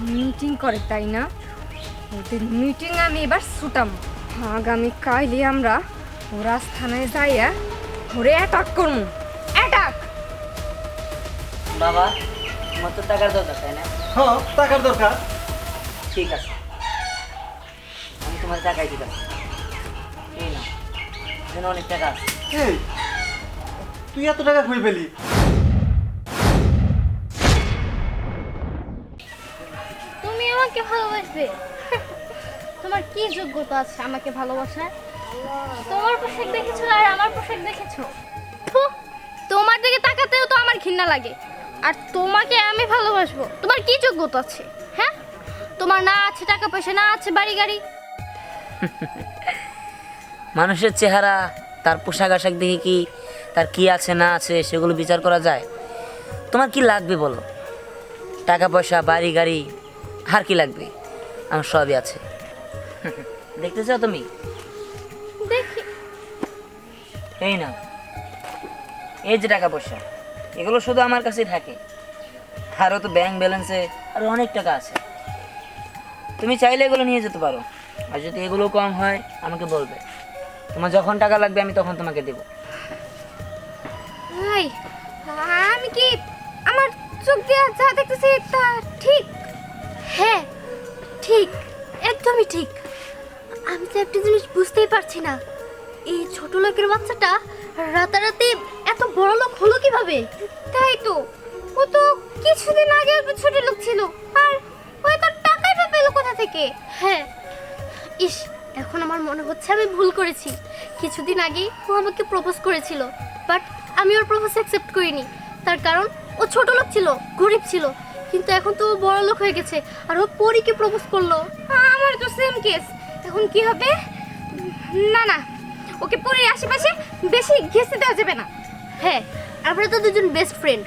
Meeting করে তাই না? ওদের মিটিং আমি এবার ছুটাম। আগামী কালই আমরা ওরা থানায় যাইয়া ওরে অ্যাটাক করবো। অ্যাটাক! বাবা, তোমার তো টাকার দরকার তাই না? হ্যাঁ, টাকার দরকার। ঠিক আছে, আমি তোমার টাকাই দিলাম। এই না, এখানে অনেক টাকা আছে। এই, তুই এত টাকা কই পেলি? তুমি আমাকে ভালোবাসবে? তোমার কি যোগ্যতা আছে আমাকে ভালোবাসার? তোমার পোশাক দেখেছো আর আমার পোশাক দেখেছো? ফু, তোমার দিকে তাকাতেও তো আমার ঘৃণা লাগে। আর তোমাকে আমি ভালোবাসবো? তোমার কি যোগ্যতা আছে? হ্যাঁ, তোমার না আছে টাকা পয়সা, না আছে বাড়ি গাড়ি। মানুষের চেহারা, তার পোশাক আশাক দেখে কি তার কি আছে না আছে সেগুলো বিচার করা যায়? তোমার কি লাগবে বলো? টাকা পয়সা, বাড়ি গাড়ি, আর কি লাগবে? আমার সবই আছে। দেখতে চাও তুমি? দেখি। এই না, এই যে টাকা পয়সা, এগুলো শুধু আমার কাছেই থাকে। আরও তো ব্যাংক ব্যালেন্সে আরও অনেক টাকা আছে। তুমি চাইলে এগুলো নিয়ে যেতে পারো, আর যদি এগুলো কম হয় আমাকে বলবে। তোমার যখন টাকা লাগবে আমি তখন তোমাকে দেবো। ভাই, আমি কি আমার চোখ দিয়ে যা দেখতেছি তা ঠিক? হ্যাঁ ঠিক, একদমই ঠিক। আমি তো একটা জিনিস বুঝতেই পারছি না, এই ছোট লোকের বাচ্চাটা রাতারাতি এত বড় লোক হলো কিভাবে? তাই তো, ও তো কিছুদিন আগে ছোট লোক ছিল, আর ও তো টাকাই বা পেলো কোথা থেকে? হ্যাঁ, ইস, এখন আমার মনে হচ্ছে আমি ভুল করেছি। কিছুদিন আগেই ও আমাকে প্রপোজ করেছিল, বাট আমি ওর প্রপোজ অ্যাকসেপ্ট করিনি। তার কারণ ও ছোট লোক ছিল, গরিব ছিল। কিন্তু এখন তো ও বড় লোক হয়ে গেছে, আর ও পরীকে প্রপোজ করলো। আমার তো সেম কেস। এখন কি হবে? না না, ওকে পরে আশেপাশে বেশি ঘেঁষতে দেওয়া যাবে না। হ্যাঁ, আমরা তো দুজন বেস্ট ফ্রেন্ড।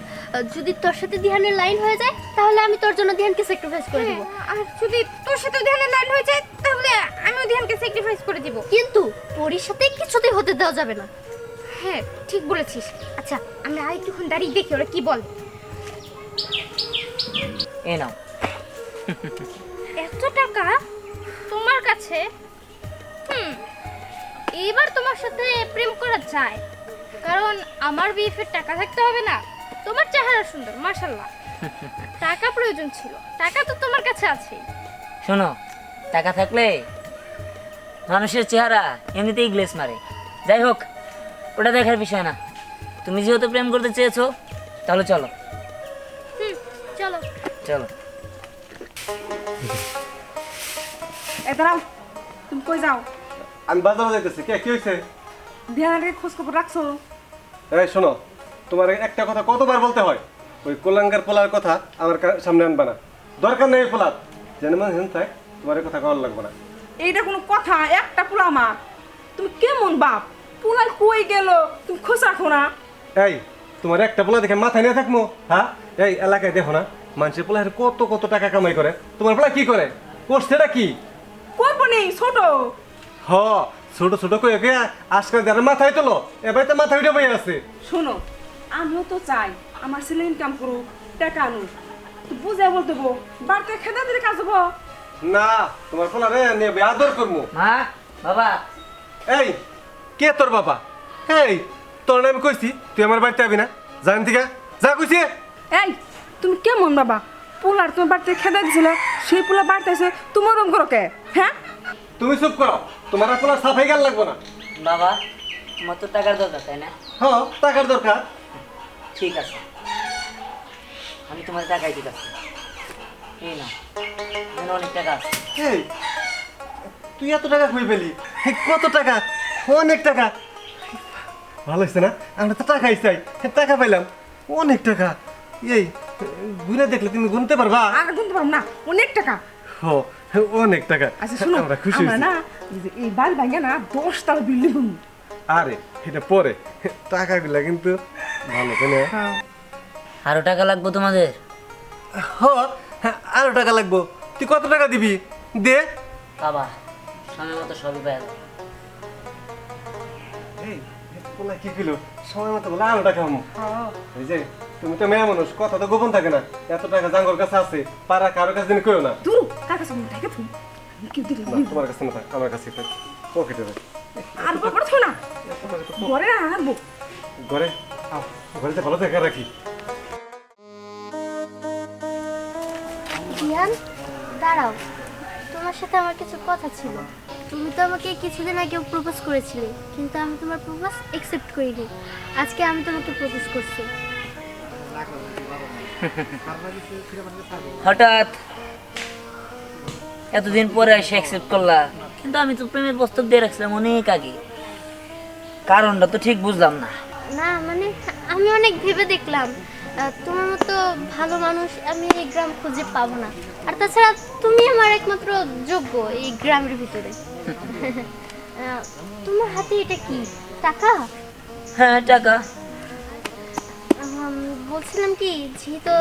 যদি তোর সাথে দিহানের লাইন হয়ে যায় তাহলে আমি তোর জন্য দিহানকে স্যাক্রিফাইস করে দিব। আর যদি তোর সাথে ধ্যানের লাইন হয়ে যায় তাহলে আমিও ধ্যানকে স্যাক্রিফাইস করে দিব। কিন্তু পরীর সাথে কিছুতেই হতে দেওয়া যাবে না। হ্যাঁ, ঠিক বলেছিস। আচ্ছা, আমরা আরেকটুক্ষণ দাঁড়িয়ে দেখি ওরা কি বলে। এই নাও। এত টাকা তোমার কাছে? এবার তোমার সাথে প্রেম করা যায়, কারণ আমার বিএফের টাকা থাকতে হবে না। তোমার চেহারা সুন্দর, মাশাআল্লাহ। টাকা প্রয়োজন ছিল, টাকা তো তোমার কাছে আছে। শোনো, টাকা থাকলে মানুষের চেহারা এমনিতেই গ্লেস মারে। যাই হোক, ওটা দেখার বিষয় না। তুমি যেহেতু প্রেম করতে চেয়েছো, তাহলে চলো। চলো চলো। এ দাঁড়াও, তুমি কই যাও? আমি বাজারে যাইতেছি। কি হয়েছে? ধ্যানের খোঁজ খবর রাখছো? এই শোনো, তোমার একটা কথা কতবার বলতে হয়? ওই কোলাঙ্গার পোলার কথা আমার সামনে আনবা না। দরকার নেই পোলার, যেন মানে হেন থাক, তোমার কথা কল লাগবে না। এইটা কোনো কথা? একটা পোলা আমার। তুমি কেমন বাপ? পোলাই কই গেল তুমি খোঁজ রাখো না? এই, তোমার একটা পোলা দেখে মাথায় নিয়ে থাকবো? হ্যাঁ, এই এলাকায় দেখো না মানুষের পোলা কত কত টাকা কামাই করে, তোমার পোলা কি করে? করছেটা কি? করবো নেই ছোট। হ, ছোট ছোট কয়ে গে আজকাল যারা মাথায় তোলো, এবার তো মাথায় উঠে বই আছে। শোনো, আমিও তো চাই আমার ছেলে ইনকাম করুক, টাকা আনুক। তো বুঝে বলতে গো, বাড়িতে খেতে দিলে কাজ হবো না, তোমার পোলা রে নেবে আদর করবো। মা, বাবা। এই, কে তোর বাবা? এই, তোর নাম কইছি, তুই আমার বাড়িতে আবি না? জান থেকে যা কইছি। এই, তুমি কেমন বাবা? পোলার তোমার বাড়িতে খেতে দিছিলে, সেই পোলা বাড়িতে এসে তোমার রকম করো কে? হ্যাঁ, তুমি চুপ করো, তোমার আর পোলা সাফাই গাল লাগবো না। বাবা, তোমার তো টাকার দরকার তাই না? হ্যাঁ, টাকার দরকার। ঠিক আছে, আমি তোমার টাকাই দিতেছি। এই না, এখানে অনেক টাকা আছে। এই, তুই এত টাকা কই পেলি? কত টাকা? অনেক টাকা। ভালো হয়েছে না, আমরা তো টাকাই চাই, টাকা পাইলাম, অনেক টাকা। এই গুনে দেখলে তুমি গুনতে পারবা? আর গুনতে পারবো না, অনেক টাকা। ও, অনেক টাকা। আচ্ছা শোনো, আমরা খুশি আমরা হয়েছি। না এই বাড়ি ভাঙে না 10 তলা বিল্ডিং। আরে এটা পরে, টাকাগুলা কিন্তু ভালো তাই না? হ্যাঁ, আরো টাকা লাগবে তোমাদের? হ্যাঁ, আরো টাকা লাগবো। তুই কত টাকা দিবি? দে। বাবা, সময় মতো সবই পাওয়া যাবে। এই, বলে কি কিলো সময় মতো বলে আরো টাকা আমো এই যে তুমি তো মেয়ে মানুষ কথা তো গোপন থাকে না এত টাকা জাঙ্গর কাছে আছে পাড়া কারো কাছে দিন করো না দূর কার কাছে মনে থাকে তুমি কি দিলি না, তোমার কাছে না থাক আমার কাছে থাক পকেটে থাক আর বড় থো না ঘরে আনবো ঘরে আও, ঘরে যে ভালো দেখা রাখি রিয়ান দাঁড়াও, তোমার সাথে আমার কিছু কথা ছিল। তুমি তো আমাকে কিছুদিন আগে প্রপোজ করেছিলে, কিন্তু আমি তোমার প্রপোজ অ্যাকসেপ্ট করিনি। আজকে আমি তোমাকে প্রপোজ করছি। হঠাৎ এতদিন পরে এসে অ্যাকসেপ্ট করলা, কিন্তু আমি তো প্রেমের প্রস্তাব দিয়ে রাখছিলাম অনেক আগে। কারণটা তো ঠিক বুঝলাম না। না মানে আমি অনেক ভেবে দেখলাম, তোমার মতো ভালো মানুষ আমি এই গ্রাম খুঁজে পাবো না। আর তাছাড়া তুমি আমার একমাত্র যোগ্য এই গ্রামের ভিতরে। তোমার হাতে এটা কি টাকা? হ্যাঁ, টাকা। বলছিলাম কি, যেহেতু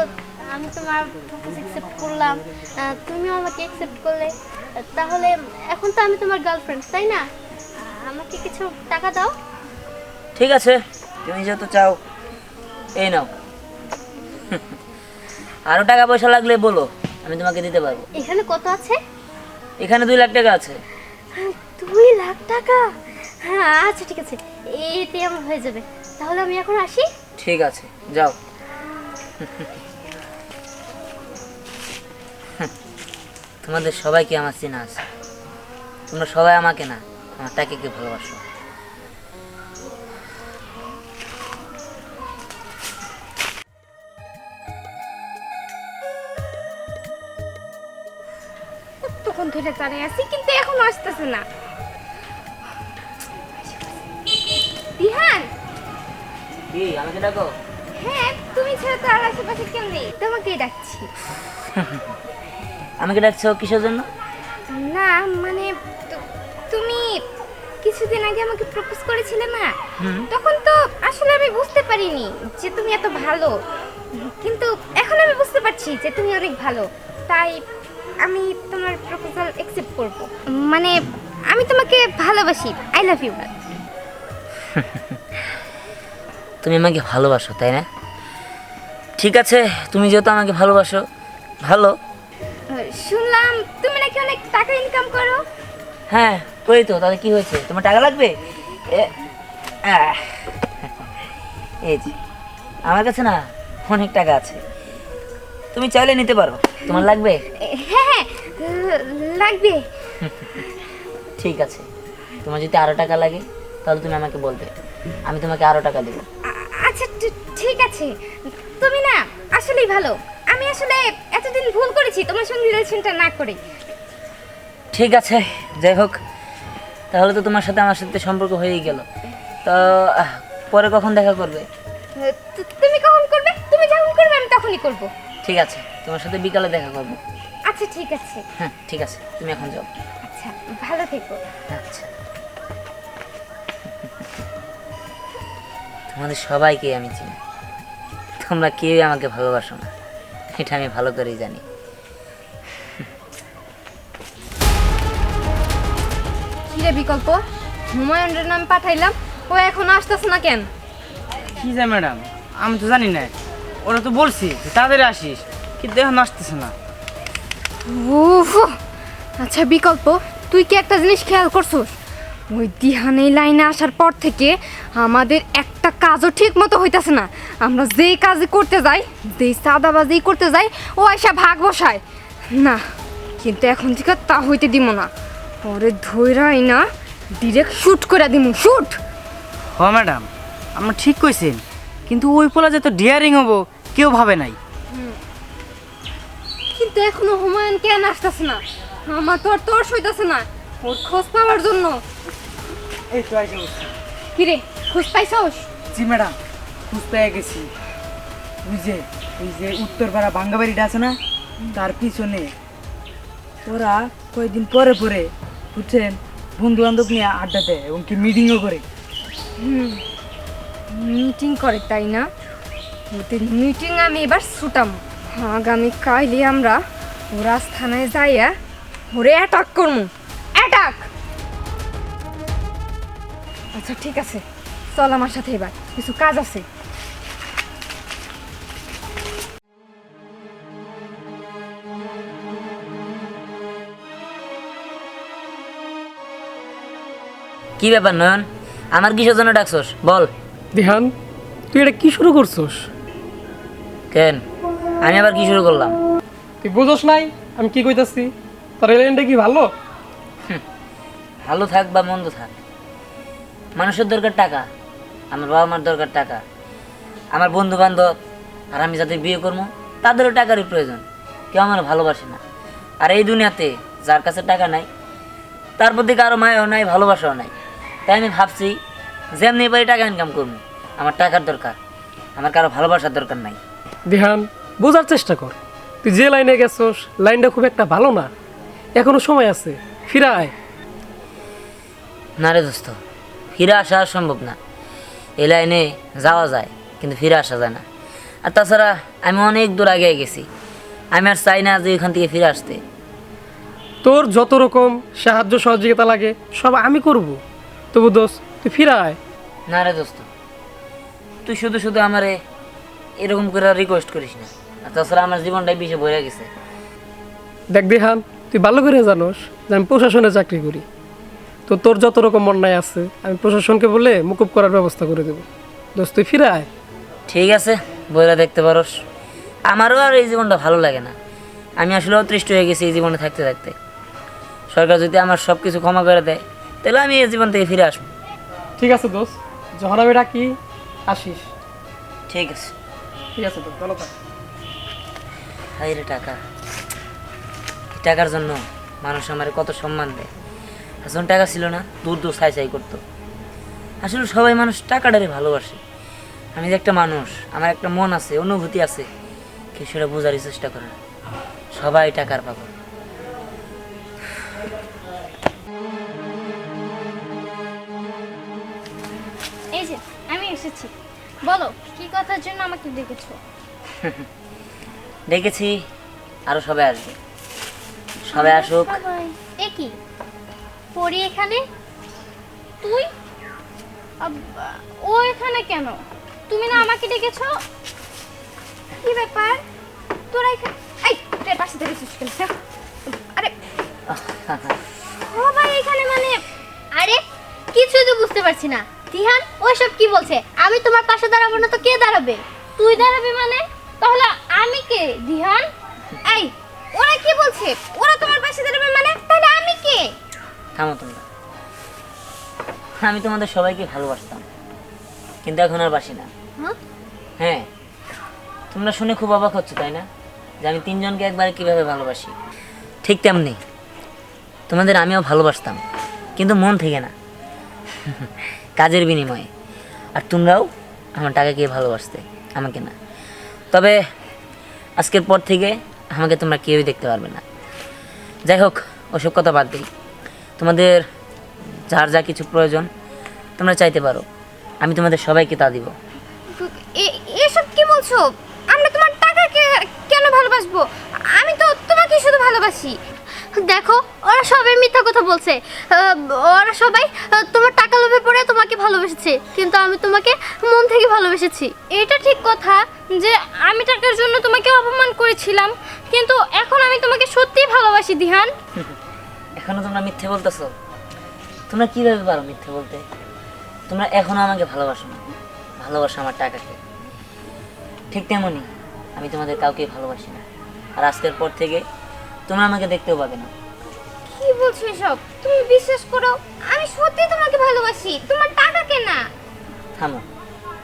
আমি তোমার প্রপোজ অ্যাকসেপ্ট করলাম, তুমিও আমাকে অ্যাকসেপ্ট করলে, তাহলে এখন তো আমি তোমার গার্লফ্রেন্ড, তাই না? আমাকে কিছু টাকা দাও। ঠিক আছে, তুমি যেহেতু চাও, এই নাও। আরো টাকা পয়সা লাগলে বলো, আমি তোমাকে দিতে পারবো। এখানে কত আছে? এখানে 2 লাখ টাকা আছে। 2 লাখ টাকা? হ্যাঁ আচ্ছা ঠিক আছে, এতে আমার হয়ে যাবে। তাহলে আমি এখন আসি। ঠিক আছে, যাও। তোমাদের সবাইকে আমার চেনা আছে। তোমরা সবাই আমাকে না, আমার টাকাকে ভালোবাসো। তখন ধরে দাঁড়িয়ে আছি, কিন্তু এখনো আসতেছে না। বিহান, কি আমাকে ডাকো? হ্যাঁ তুমি ছাড়া তো আর আশেপাশে কেউ নেই, তোমাকেই ডাকছি। আমাকে ডাকছো কিসের জন্য? না মানে তুমি কিছুদিন আগে আমাকে প্রপোজ করেছিলে না, তখন তো আসলে আমি বুঝতে পারিনি যে তুমি এত ভালো, কিন্তু এখন আমি বুঝতে পারছি যে তুমি অনেক ভালো। তাই আমি তোমার প্রপোজাল অ্যাকসেপ্ট করব। মানে আমি তোমাকে ভালোবাসি, আই লাভ ইউ। তুমি আমাকে ভালোবাসো, তাই না? ঠিক আছে, তুমি যেহেতু আমাকে ভালোবাসো, ভালো। শুনলাম তুমি নাকি অনেক টাকা ইনকাম করো। হ্যাঁ, করি তো। তাহলে কি হয়েছে? তোমার টাকা লাগবে? এই যে আমার কাছে না অনেক টাকা আছে, তুমি চাইলে নিতে পারো। তোমার লাগবে? হ্যাঁ হ্যাঁ লাগবে। ঠিক আছে, তোমার যদি আরো টাকা লাগে তাহলে তুমি আমাকে বলবে, আমি তোমাকে আরো টাকা দেবো। আচ্ছা ঠিক আছে, তুমি না আসলেই ভালো। আমি আসলে এতদিন ভুল করেছি তোমার সঙ্গে রিলেশনটা না করে। ঠিক আছে, যাই হোক, তাহলে তো তোমার সাথে আমার সাথে সম্পর্ক হয়েই গেল। তো পরে কখন দেখা করবে? তুমি কখন করবে? তুমি যখন করবে আমি তখনই করব। ঠিক আছে, তোমার সাথে বিকালে দেখা করবো। আচ্ছা ঠিক আছে। হ্যাঁ ঠিক আছে, তুমি এখন যাও। আচ্ছা ভালো থেকো। আচ্ছা, তোমাদের সবাইকে আমি চিনি, তোমরা কেউই আমাকে ভালোবাসো না, এটা আমি ভালো করেই জানি। কিরে বিকল্প, হুমায়ুনের নাম পাঠাইলাম, ও এখনো আসতেছে না কেন? কি যায় ম্যাডাম, আমি তো জানি না। ওরা তো বলছি যে তাদের আসিস, কিন্তু এখন আসতেছে না। উফ, আচ্ছা বিকল্প, তুই কি একটা জিনিস খেয়াল করছিস? ওই দিহান এই লাইনে আসার পর থেকে আমাদের একটা কাজও ঠিক মতো হইতাছে না। আমরা যেই কাজই করতে যাই, যেই সাদাবাজি করতে যাই, ও এসে ভাগ বসায় না। কিন্তু এখন থেকে তা হইতে দিব না, পরে ধৈরাই না ডিরেক্ট শুট করে দিমু, শুট। হ ম্যাডাম, আমরা ঠিক কইছেন, কিন্তু ওই পোলা যে তো ডিয়ারিং হবো কেউ ভাবে নাই। কিন্তু এখনো হুমায়ুন কেন আসতেছে না? আমার তো আর তোর সইতাছে না ওর খোঁজ পাওয়ার জন্য। এই তো আইসা বসছি। কিরে, খোঁজ পাইছস? জি ম্যাডাম, খুঁজ পেয়ে গেছি। ওই যে উত্তরপাড়া বাঙ্গাবাড়িটা আছে না, তার পিছনে ওরা কয়েকদিন পরে পরে বুঝছেন বন্ধু বান্ধব নিয়ে আড্ডা দেয় এবং কি মিটিংও করে। মিটিং করে তাই না? ওদের মিটিং আমি এবার ছুটাম। আগামী কাইলে আমরা ওরা থানায় যাইয়া ওরে অ্যাটাক করবো, অ্যাটাক। আচ্ছা ঠিক আছে, চল আমার সাথে এবার, কিছু কাজ আছে। কি ব্যাপার নয়ন, আমার কিসের জন্য ডাকছস বল। দিহান, তুই এটা কি শুরু করছস? কেন, আমি আবার কি শুরু করলাম? তুই বুঝোস নাই আমি কি কইতাছি? তোর এলেনটা কি ভালো? ভালো থাক বা মন্দ থাক, মানুষের দরকার টাকা, আমার বাবা মার দরকার টাকা, আমার বন্ধু বান্ধব আর আমি যাদের বিয়ে করবো তাদেরও টাকারই প্রয়োজন। কেউ আমার ভালোবাসে না। আর এই দুনিয়াতে যার কাছে টাকা নাই তার প্রতি কারো মায়াও নাই, ভালোবাসাও নাই। তাই আমি ভাবছি যেমনি পারি টাকা ইনকাম করবো। আমার টাকার দরকার, আমার কারো ভালোবাসার দরকার নাই। দিহান, বোঝার চেষ্টা কর। তুই যে লাইনে গেছস লাইনটা খুব একটা ভালো না, এখনো সময় আছে, ফিরে আয়। না রে দোস্ত, ফিরে আসা আর সম্ভব না। এই লাইনে যাওয়া যায় কিন্তু ফিরে আসা যায় না। আর তাছাড়া আমি অনেক দূর আগে গেছি, আমি আর চাই না যে ওইখান থেকে ফিরে আসতে। তোর যত রকম সাহায্য সহযোগিতা লাগে সব আমি করব, তবু দোষ তুই ফিরে আয়। না রে দোস্ত, তুই শুধু শুধু আমারে এরকম করে রিকোয়েস্ট করিস না। আর তাছাড়া আমার জীবনটাই বিষে ভরে গেছে। দেখ দিহান, তুই ভালো করে জানোস যে আমি প্রশাসনে চাকরি করি, তো তোর যত রকম অন্যায় আছে আমি প্রশাসনকে বলে মুকুব করার ব্যবস্থা করে দেবো। দোস্ত তুই ফিরে আয়। ঠিক আছে, বইরা দেখতে পারোস। আমারও আর এই জীবনটা ভালো লাগে না। আমি আসলে অতৃষ্ট হয়ে গেছি এই জীবনে থাকতে থাকতে। সরকার যদি আমার সব কিছু ক্ষমা করে দেয় তাহলে আমি এই জীবন থেকে ফিরে আসবো। ঠিক আছে দোস্ত, যখন আমি ডাকি আসিস। ঠিক আছে। ঠিক আছে দোস্ত, ভালো থাক। হাই রে টাকা, এই টাকার জন্য মানুষ আমার কত সম্মান দেয়। আর যখন টাকা ছিল না দূর দূর ছাই ছাই করতো। আসলে সবাই মানুষ টাকাটারে ভালোবাসে। আমি যে একটা মানুষ, আমার একটা মন আছে, অনুভূতি আছে, কেউ সেটা বোঝারই চেষ্টা করে না। সবাই টাকার পাগল। এই যে আমি এসেছি, বলো কি কথার জন্য আমাকে ডেকেছো? দেখেছি আরো সবাই আসবে, সবাই আসুক। সবাই? এ কি পরি এখানে? তুই ও এখানে কেন? তুমি না আমাকে ডেকেছো? কি ব্যাপার তোরা এখানে? এই তোর পাশে দাঁড়িয়েছিস কেন? হ্যাঁ? আরে সবাই এখানে মানে? আরে কিছুই তো বুঝতে পারছি না। দিহান ওইসব কি বলছে? আমি তোমার পাশে দাঁড়াবো না তো কে দাঁড়াবে? তুই দাঁড়াবি মানে? তাহলে আমি কে? দিহান এই ওরা কি বলছে? ওরা তোমার পাশে দাঁড়াবে মানে? তাহলে আমি কে? থামো তোমরা। আমি তোমাদের সবাইকে ভালোবাসতাম, কিন্তু এখন আর বাসি না। হ্যাঁ? হ্যাঁ, তোমরা শুনে খুব অবাক হচ্ছে তাই না, যে আমি তিনজনকে একবারে কিভাবে ভালোবাসি। ঠিক তেমনি তোমাদের আমিও ভালোবাসতাম, কিন্তু মন থেকে না, কাজের বিনিময়ে। আর তোমরাও আমার টাকাকে ভালোবাসতে, আমাকে না। তবে আজকের পর থেকে আমাকে তোমরা কেউই দেখতে পারবে না। যাই হোক, ওসব কথা বাদ দিই। তোমাদের যার যা কিছু প্রয়োজন তোমরা চাইতে পারো, আমি তোমাদের সবাইকে তা দিব। এসব কি বলছো? আমরা তোমার টাকাকে কেন ভালোবাসবো? আমি তো তোমাকে শুধু ভালোবাসি। দেখো ওরা সবাই মিথ্যা কথা বলছে। ওরা সবাই তোমার টাকা লোভে পড়ে তোমাকে ভালোবেসেছে, কিন্তু আমি তোমাকে মন থেকে ভালোবেসেছি। এটা ঠিক কথা যে আমি টাকার জন্য তোমাকে অপমান করেছিলাম, কিন্তু এখন আমি তোমাকে সত্যিই ভালোবাসি দিহান। এখনো তোমরা মিথ্যে বলতেছো? তোমরা কীভাবে পারো মিথ্যে বলতে? তোমরা এখনো আমাকে ভালোবাসো না, ভালোবাসো আমার টাকাকে। ঠিক তেমনই আমি তোমাদের কাউকে ভালোবাসি না। আর আজকের পর থেকে তোমরা আমাকে দেখতেও পাবে না। কি বলছো এসব? তুমি বিশ্বাস করো, আমি সত্যি তোমাকে ভালোবাসি, তোমার টাকাকে না। থামো,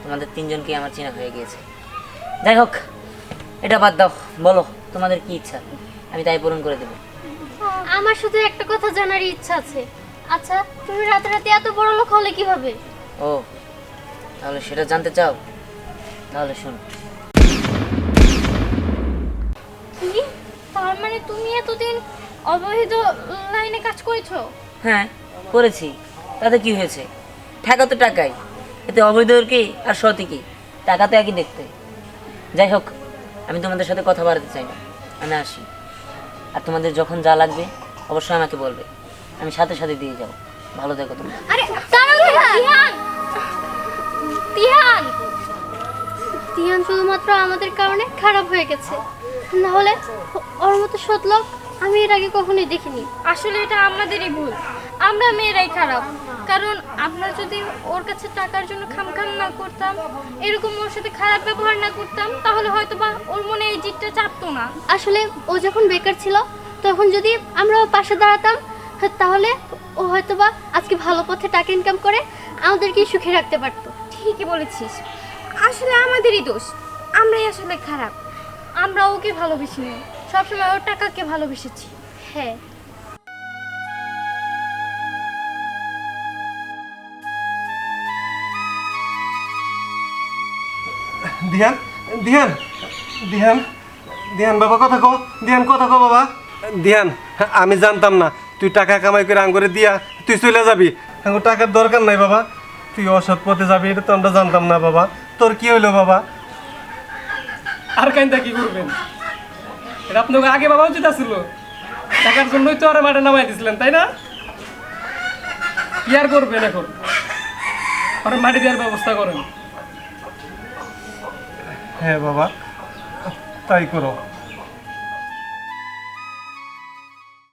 তোমাদের তিনজনকে আমার চেনা হয়ে গিয়েছে। যাই হোক, এটা বাদ দাও। বলো তোমাদের কি ইচ্ছা, আমি তাই পূরণ করে দেবো। আমার শুধু একটা কথা জানার ইচ্ছা আছে। আচ্ছা তুমি রাতে এত বড় লোক হলে কিভাবে? ও, তাহলে সেটা জানতে চাও? তাহলে শোনো। কি? তার মানে তুমি এতদিন অবৈধ লাইনে কাজ করেছো? হ্যাঁ করেছি, তাতে কি হয়েছে? টাকা তো টাকাই, এতে অবৈধ কি আর সৎ কি? টাকা তো একই দেখতে। যাই হোক, আমি তোমাদের সাথে কথা বাড়াতে চাই না, আমি আসি। আর তোমাদের যখন যা লাগবে অবশ্যই আমাকে বলবে, আমি সাথে সাথে দিয়ে যাবো। ভালো থেকো তোমরা। আরে দাঁড়াও দিহান! তিহান তিহান শুধুমাত্র আমাদের কারণে খারাপ হয়ে গেছে, না হলে ওর মতো সৎ লোক আমি এর আগে কখনোই দেখিনি। আসলে এটা আমাদেরই ভুল, আমরা মেয়েরাই খারাপ। কারণ আমরা যদি ওর কাছে টাকার জন্য খামখাম না করতাম, এরকম ওর সাথে খারাপ ব্যবহার না করতাম, তাহলে হয়তো বা ওর মনে এই জিদটা চাপতো না। আসলে ও যখন বেকার ছিল তখন যদি আমরা ওর পাশে দাঁড়াতাম, তাহলে ও হয়তোবা আজকে ভালো পথে টাকা ইনকাম করে আমাদেরকে সুখে রাখতে পারতো। ঠিকই বলেছিস, আসলে আমাদেরই দোষ, আমরাই আসলে খারাপ। আমরা ওকে ভালোবেসিনি, সবসময় ওর টাকাকে ভালোবেসেছি। হ্যাঁ, ধ্যান ধ্যান ধ্যান ধ্যান বাবা কথা কো, ধ্যান কথা কো বাবা। ধ্যান, আমি জানতাম না তুই টাকা কামাই করে আঙ্গুরে দিয়া তুই চলে যাবি। আঙ্গুর টাকার দরকার নাই বাবা, তুই অসৎ পথে যাবি এটা তো আমরা জানতাম না বাবা। তোর কি হইলো বাবা? আর কাইন্দা কি করবেন? এটা আপনাকে আগে বাবা উচিত ছিল, টাকার জন্যই তো আর মাঠে নামাই দিছিলেন, তাই না? কি আর করবেন এখন? আর মাটি দেওয়ার ব্যবস্থা করেন। হ্যাঁ বাবা, তাই করো।